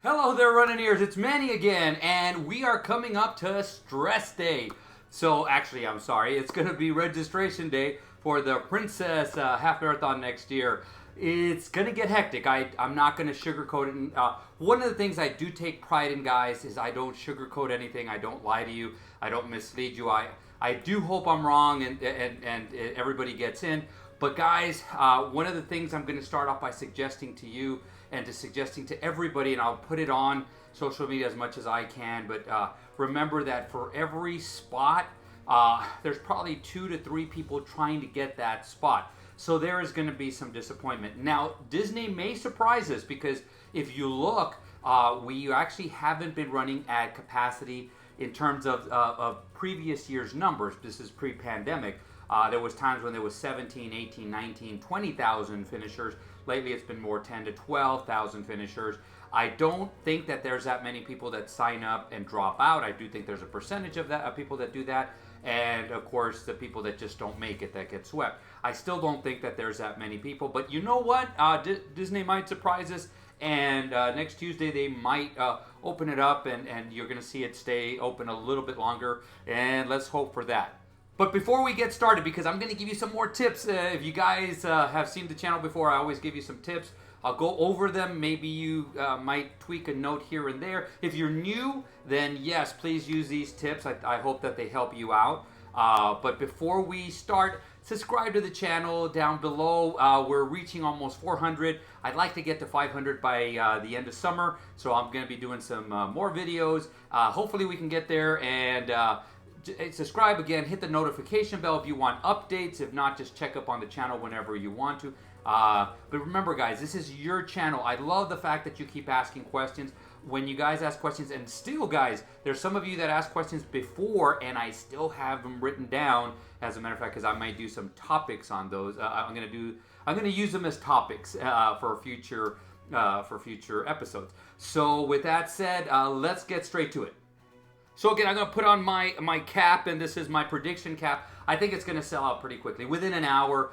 Hello there, Runnineers. It's Manny again, and we are coming up to Stress Day. So, actually, I'm sorry, it's going to be registration day for the Princess Half Marathon next year. It's going to get hectic. I'm not going to sugarcoat it. One of the things I do take pride in, guys, is I don't sugarcoat anything. I don't lie to you. I don't mislead you. I do hope I'm wrong and everybody gets in. But guys, one of the things I'm going to start off by suggesting to you and suggesting to everybody, and I'll put it on social media as much as I can, but remember that for every spot, there's probably 2 to 3 people trying to get that spot. So there is going to be some disappointment. Now, Disney may surprise us because if you look, we actually haven't been running at capacity in terms of previous year's numbers. This is pre-pandemic. There was times when there was 17, 18, 19, 20,000 finishers. Lately it's been more 10 to 12,000 finishers. I don't think that there's that many people that sign up and drop out. I do think there's a percentage of people that do that. And of course, the people that just don't make it, that get swept. I still don't think that there's that many people. But you know what? Disney might surprise us. And next Tuesday, they might open it up. And you're going to see it stay open a little bit longer. And let's hope for that. But before we get started, because I'm going to give you some more tips. If you guys have seen the channel before, I always give you some tips. I'll go over them. Maybe you might tweak a note here and there. If you're new, then yes, please use these tips. I hope that they help you out. But before we start, subscribe to the channel down below. We're reaching almost 400. I'd like to get to 500 by the end of summer. So I'm going to be doing some more videos. Hopefully we can get there. And subscribe again, hit the notification bell if you want updates. If not, just check up on the channel whenever you want to. But remember, guys, this is your channel. I love the fact that you keep asking questions. When you guys ask questions, and still, guys, there's some of you that ask questions before, and I still have them written down. As a matter of fact, because I might do some topics on those. I'm gonna use them as topics for future episodes. So with that said, let's get straight to it. So again, I'm going to put on my cap, and this is my prediction cap. I think it's going to sell out pretty quickly. Within an hour,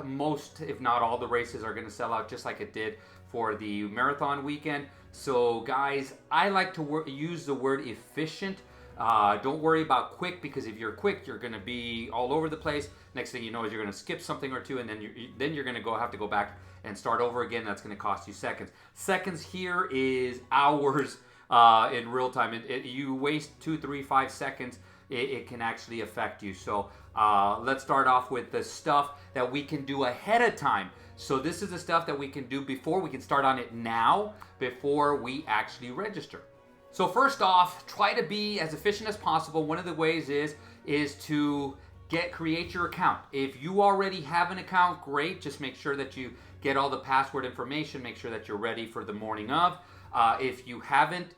most, if not all, the races are going to sell out just like it did for the marathon weekend. So guys, I like to use the word efficient. Don't worry about quick, because if you're quick, you're going to be all over the place. Next thing you know is you're going to skip something or two, and then you're going to have to go back and start over again. That's going to cost you seconds. Seconds here is hours. In real time. You waste 2, 3, 5 seconds, it can actually affect you. So let's start off with the stuff that we can do ahead of time. So this is the stuff that we can do before. We can start on it now before we actually register. So first off, try to be as efficient as possible. One of the ways is to create your account. If you already have an account, great. Just make sure that you get all the password information. Make sure that you're ready for the morning of. If you haven't,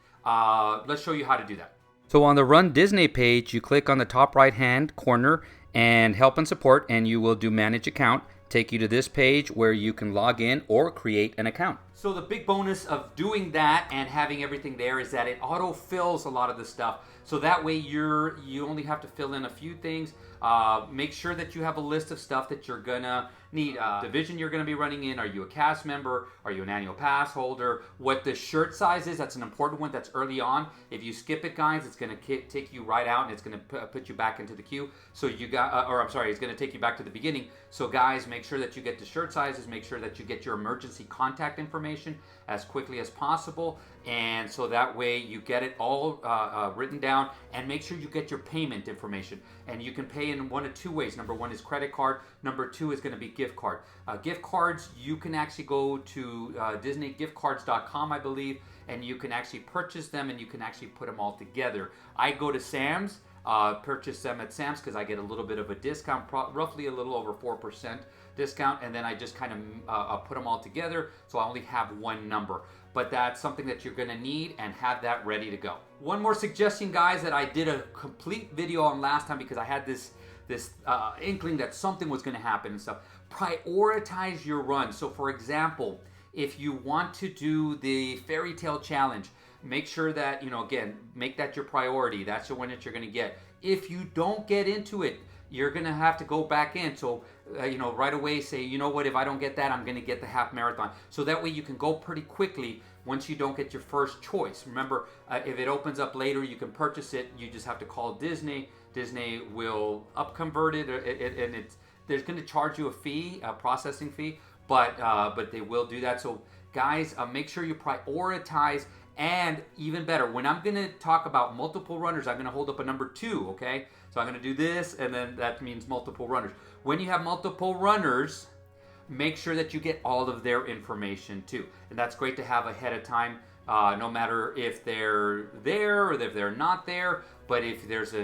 let's show you how to do that. So on the Run Disney page, you click on the top right hand corner and help and support, and you will do manage account. Take you to this page where you can log in or create an account. So the big bonus of doing that and having everything there is that it auto fills a lot of the stuff. So that way you only have to fill in a few things. Make sure that you have a list of stuff that you're gonna need. Division you're gonna be running in. Are you a cast member? Are you an annual pass holder? What the shirt size is, that's an important one. That's early on. If you skip it, guys, it's gonna take you right out and it's gonna put you back into the queue. So it's gonna take you back to the beginning. So guys, make sure that you get the shirt sizes. Make sure that you get your emergency contact information as quickly as possible, and so that way you get it all written down, and make sure you get your payment information. And you can pay in one of 2 ways. Number 1 is credit card. Number 2 is going to be gift card. Gift cards, you can actually go to DisneyGiftCards.com, I believe, and you can actually purchase them, and you can actually put them all together. I go to Sam's, purchase them at Sam's because I get a little bit of a discount, roughly a little over 4% discount, and then I just kind of put them all together, so I only have one number. But that's something that you're going to need, and have that ready to go. One more suggestion, guys, that I did a complete video on last time because I had this inkling that something was going to happen and stuff. Prioritize your run. So for example, if you want to do the fairy tale challenge, make sure that, again, make that your priority. That's the one that you're going to get. If you don't get into it, you're going to have to go back in. So, right away say, you know what, if I don't get that, I'm going to get the half marathon. So that way you can go pretty quickly once you don't get your first choice. Remember, if it opens up later, you can purchase it. You just have to call Disney. Disney will upconvert it, and they're going to charge you a fee, a processing fee, but they will do that. So guys, make sure you prioritize. And even better, when I'm going to talk about multiple runners, I'm going to hold up a number 2, okay? So I'm going to do this, and then that means multiple runners. When you have multiple runners, make sure that you get all of their information too. And that's great to have ahead of time, no matter if they're there or if they're not there. But if there's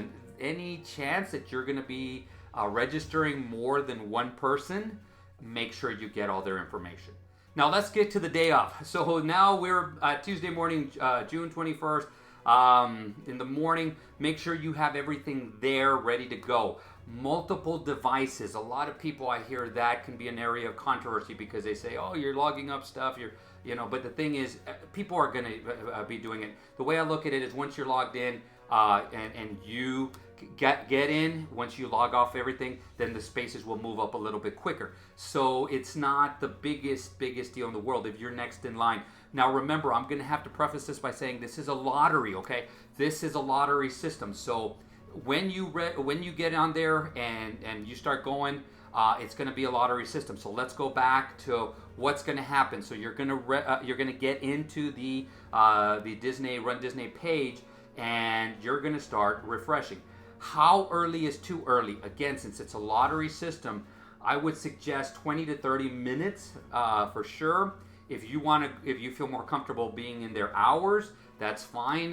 any chance that you're going to be registering more than one person, make sure you get all their information. Now let's get to the day of. So now we're Tuesday morning, June 21st. In the morning, make sure you have everything there ready to go. Multiple devices. A lot of people, I hear that can be an area of controversy because they say, oh, you're logging up stuff, but the thing is, people are going to be doing it. The way I look at it is once you're logged in and you get in, once you log off everything, then the spaces will move up a little bit quicker. So it's not the biggest deal in the world if you're next in line. Now remember, I'm going to have to preface this by saying this is a lottery, okay? This is a lottery system. So when you get on there and you start going, it's going to be a lottery system. So let's go back to what's going to happen. So you're going to get into the Disney runDisney page, and you're going to start refreshing. How early is too early? Again, since it's a lottery system, I would suggest 20 to 30 minutes for sure. If you feel more comfortable being in there hours, that's fine.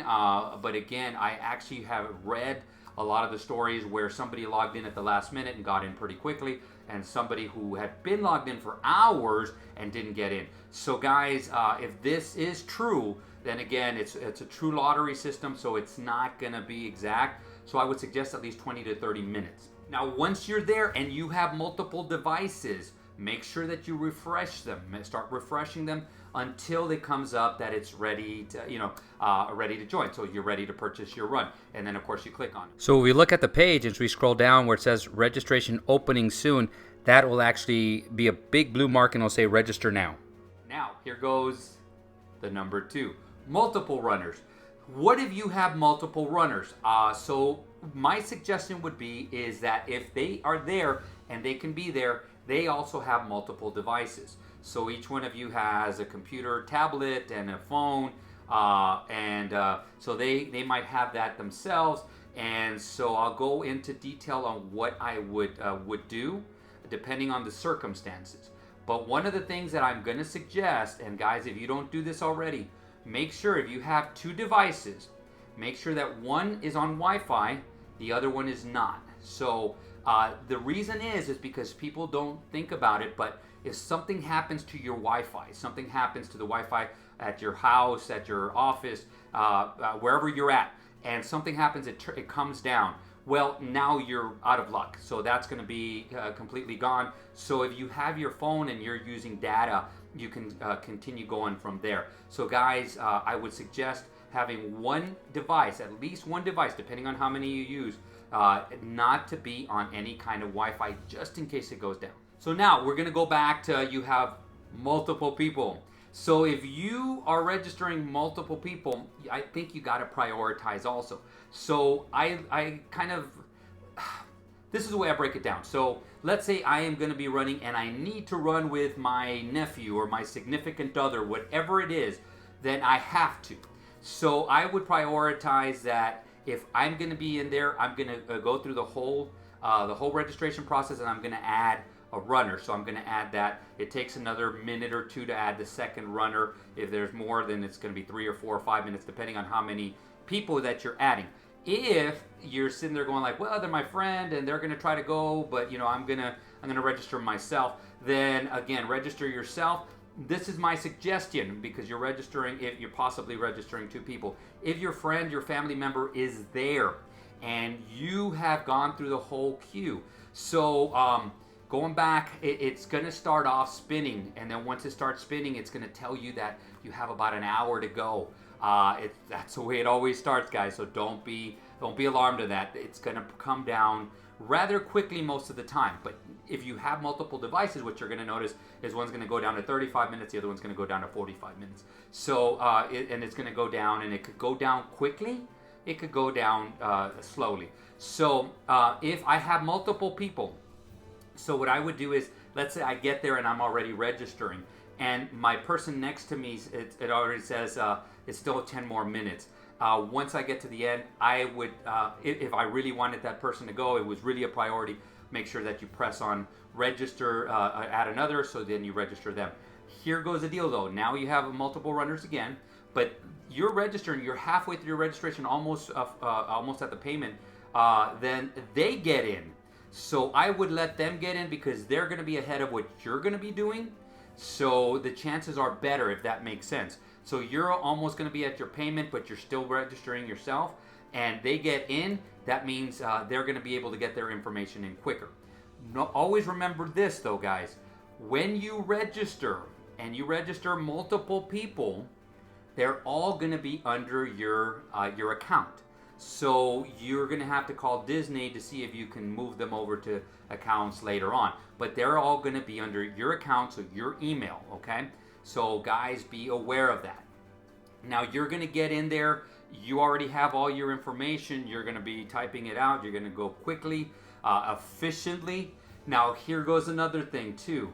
But again, I actually have read a lot of the stories where somebody logged in at the last minute and got in pretty quickly, and somebody who had been logged in for hours and didn't get in. So guys, if this is true, then again, it's a true lottery system, so it's not going to be exact. So I would suggest at least 20 to 30 minutes. Now, once you're there and you have multiple devices, make sure that you refresh them. Start refreshing them until it comes up that it's ready to, ready to join. So you're ready to purchase your run. And then, of course, you click on it. So we look at the page as we scroll down where it says registration opening soon. That will actually be a big blue mark and it'll say register now. Now, here goes the number 2. Multiple runners. What if you have multiple runners? So my suggestion would be is that if they are there and they can be there, they also have multiple devices. So each one of you has a computer, tablet, and a phone, so they might have that themselves. And so I'll go into detail on what I would do depending on the circumstances. But one of the things that I'm going to suggest, and guys, if you don't do this already, make sure if you have 2 devices, make sure that one is on Wi-Fi, the other one is not. So the reason is because people don't think about it, but if something happens to your Wi-Fi, something happens to the Wi-Fi at your house, at your office, wherever you're at, and something happens, it comes down. Well, now you're out of luck. So that's going to be completely gone. So if you have your phone and you're using data, you can continue going from there. So guys, I would suggest having one device, at least one device, depending on how many you use, not to be on any kind of Wi-Fi, just in case it goes down. So now we're going to go back to you have multiple people. So if you are registering multiple people, I think you got to prioritize also. So I kind of, this is the way I break it down. So let's say I am going to be running and I need to run with my nephew or my significant other, whatever it is, then I have to. So I would prioritize that if I'm going to be in there, I'm going to go through the whole registration process, and I'm going to add a runner. So I'm going to add that. It takes another minute or 2 to add the second runner. If there's more, then it's going to be 3 or 4 or 5 minutes, depending on how many people that you're adding. If you're sitting there going like, well, they're my friend and they're going to try to go, but I'm going to register myself, then again, register yourself. This is my suggestion because you're registering, if you're possibly registering 2 people. If your friend, your family member is there and you have gone through the whole queue. So going back, it's going to start off spinning, and then once it starts spinning, it's going to tell you that you have about an hour to go. That's the way it always starts, guys. So don't be alarmed of that. It's going to come down rather quickly most of the time. But if you have multiple devices, what you're going to notice is one's going to go down to 35 minutes, the other one's going to go down to 45 minutes. So, and it's going to go down, and it could go down quickly, it could go down slowly. So if I have multiple people, so what I would do is, let's say I get there and I'm already registering, and my person next to me, it already says it's still 10 more minutes. Once I get to the end, I would, if I really wanted that person to go, it was really a priority, make sure that you press on register, add another, so then you register them. Here goes the deal though. Now you have multiple runners again, but you're registering, you're halfway through your registration, almost at the payment, then they get in. So I would let them get in because they're going to be ahead of what you're going to be doing. So the chances are better, if that makes sense. So you're almost going to be at your payment, but you're still registering yourself, and they get in. That means they're going to be able to get their information in quicker. No, always remember this though, guys. When you register, and you register multiple people, they're all going to be under your account. So you're going to have to call Disney to see if you can move them over to accounts later on. But they're all going to be under your account, so your email, okay? So guys, be aware of that. Now you're going to get in there. You already have all your information. You're going to be typing it out. You're going to go quickly, efficiently. Now here goes another thing too.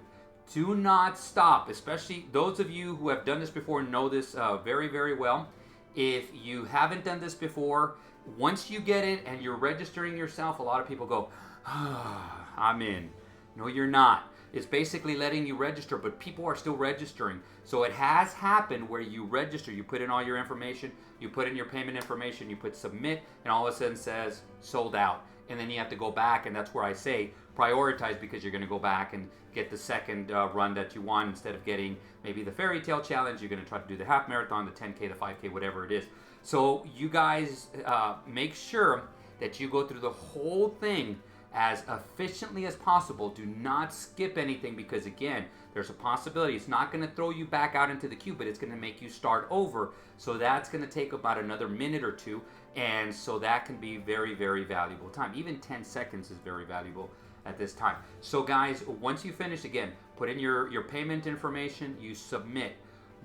Do not stop, especially those of you who have done this before know this very, very well. If you haven't done this before, once you get in and you're registering yourself, a lot of people go, I'm in. No, you're not. It's basically letting you register, but people are still registering. So it has happened where you register, you put in all your information, you put in your payment information, you put submit, and all of a sudden says sold out. And then you have to go back, and that's where I say prioritize, because you're going to go back and get the second run that you want. Instead of getting maybe the fairy tale challenge, you're going to try to do the half marathon, the 10K, the 5K, whatever it is. So you guys make sure that you go through the whole thing as efficiently as possible. Do not skip anything, because again, there's a possibility it's not going to throw you back out into the queue, but it's going to make you start over. So that's going to take about another minute or two, and so that can be very, very valuable time. Even 10 seconds is very valuable at this time. So guys, once you finish, again, put in your payment information, you submit.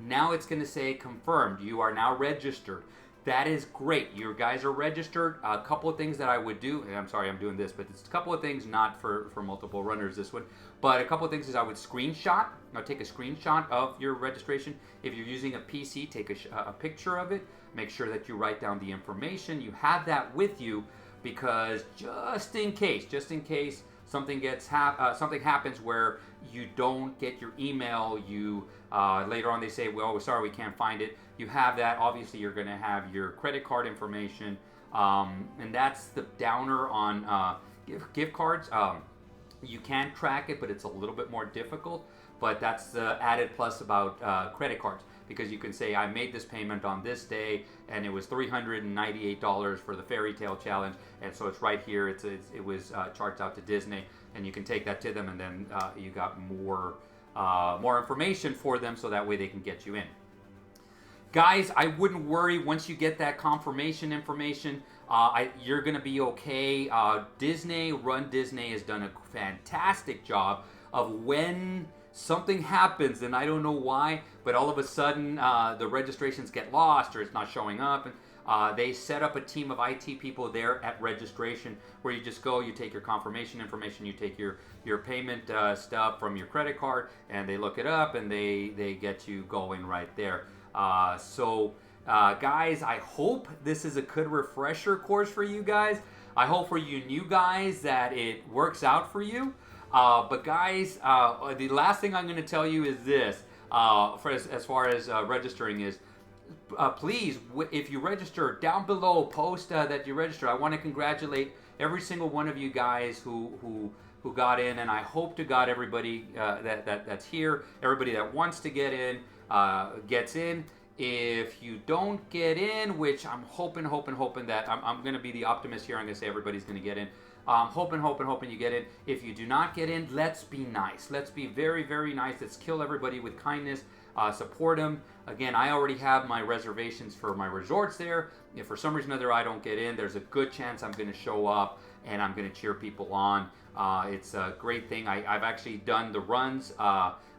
Now it's going to say confirmed. You are now registered. That is great. You guys are registered. A couple of things that I would do, and I'm sorry I'm doing this, but it's a couple of things, not for multiple runners, this one, but a couple of things is I would screenshot. Now take a screenshot of your registration. If you're using a PC, take a picture of it. Make sure that you write down the information. You have that with you, because just in case something happens where you don't get your email, you later on they say, well, sorry, we can't find it. You have that. Obviously, you're going to have your credit card information, and that's the downer on gift cards. You can track it, but it's a little bit more difficult. But that's the added plus about credit cards, because you can say, I made this payment on this day, and it was $398 for the fairy tale challenge, and so it's right here. It was charged out to Disney, and you can take that to them, and then you got more information for them, so that way they can get you in. Guys, I wouldn't worry once you get that confirmation information. You're going to be okay. runDisney has done a fantastic job of when something happens, and I don't know why, but all of a sudden the registrations get lost or it's not showing up. And they set up a team of IT people there at registration, where you just go, you take your confirmation information, you take your payment stuff from your credit card, and they look it up, and they get you going right there. Guys, I hope this is a good refresher course for you guys. I hope for you new guys that it works out for you. But guys, the last thing I'm going to tell you is this, as far as registering is, please, if you register, down below, post that you register. I want to congratulate every single one of you guys who got in, and I hope to God everybody that's here, everybody that wants to get in, gets in. If you don't get in, which I'm hoping that I'm going to be the optimist here, I'm going to say everybody's going to get in. Hoping you get in. If you do not get in, let's be nice. Let's be very, very nice. Let's kill everybody with kindness. Support them. Again, I already have my reservations for my resorts there. If for some reason or other I don't get in, there's a good chance I'm going to show up and I'm going to cheer people on. It's a great thing. I've actually done the runs.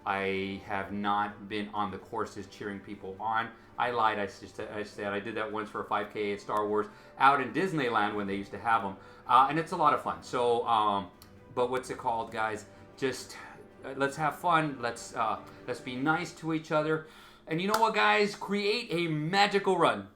I have not been on the courses cheering people on. I lied. I said I did that once for a 5K at Star Wars out in Disneyland when they used to have them, and it's a lot of fun. So, but what's it called, guys? Just let's have fun. Let's be nice to each other, and you know what, guys? Create a magical run.